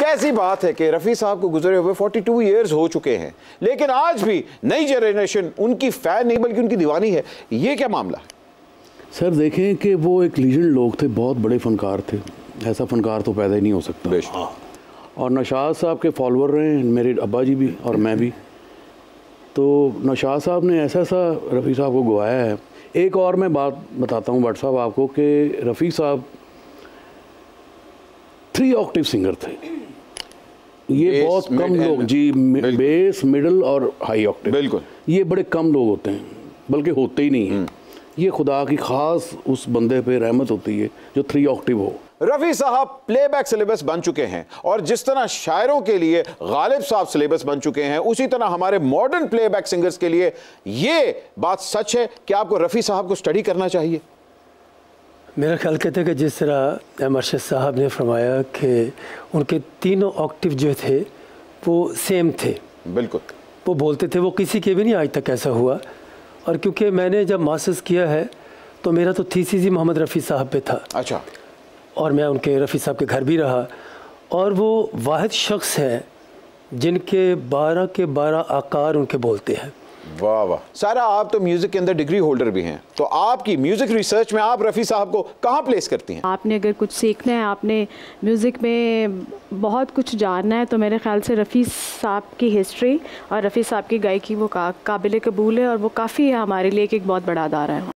कैसी बात है कि रफ़ी साहब को गुजरे हुए 42 ईयर्स हो चुके हैं, लेकिन आज भी नई जनरेशन उनकी फ़ैन नहीं बल्कि उनकी दीवानी है। ये क्या मामला है? सर देखें कि वो एक लीजेंड लोग थे, बहुत बड़े फनकार थे। ऐसा फनकार तो पैदा ही नहीं हो सकता। बेशक। और नौशाद साहब के फॉलोअर रहे हैं मेरे अब्बा जी भी और मैं भी। तो नौशाद साहब ने ऐसा रफ़ी साहब को गवाया है। एक और मैं बात बताता हूँ भट्ट साहब आपको कि रफ़ी साहब 3 ऑक्टेव सिंगर थे। ये बहुत कम लोग जी, बेस, मिडल और हाई ऑक्टेव, बिल्कुल ये बड़े कम लोग होते हैं, बल्कि होते ही नहीं हैं। ये खुदा की खास उस बंदे पे रहमत होती है जो 3 ऑक्टेव हो। रफ़ी साहब प्लेबैक सिलेबस बन चुके हैं और जिस तरह शायरों के लिए गालिब साहब सिलेबस बन चुके हैं, उसी तरह हमारे मॉडर्न प्लेबैक सिंगर्स के लिए ये बात सच है कि आपको रफ़ी साहब को स्टडी करना चाहिए। मेरा ख्याल कहते हैं कि जिस तरह अरशद साहब ने फरमाया कि उनके तीनों ऑक्टिव जो थे वो सेम थे, बिल्कुल वो बोलते थे, वो किसी के भी नहीं आज तक ऐसा हुआ। और क्योंकि मैंने जब मास्टर्स किया है तो मेरा तो थीसिस ही मोहम्मद रफ़ी साहब पे था। अच्छा। और मैं उनके रफ़ी साहब के घर भी रहा, और वो वाहिद शख्स हैं जिनके 12 के 12 आकार उनके बोलते हैं। वाह वाह। सारा, आप तो म्यूजिक के अंदर डिग्री होल्डर भी हैं, तो आपकी म्यूजिक रिसर्च में आप रफ़ी साहब को कहाँ प्लेस करती हैं? आपने अगर कुछ सीखना है, आपने म्यूज़िक में बहुत कुछ जानना है, तो मेरे ख्याल से रफ़ी साहब की हिस्ट्री और रफ़ी साहब की गायकी वो काबिल कबूल है, और वो काफ़ी है हमारे लिए एक बहुत बड़ा अदारा है।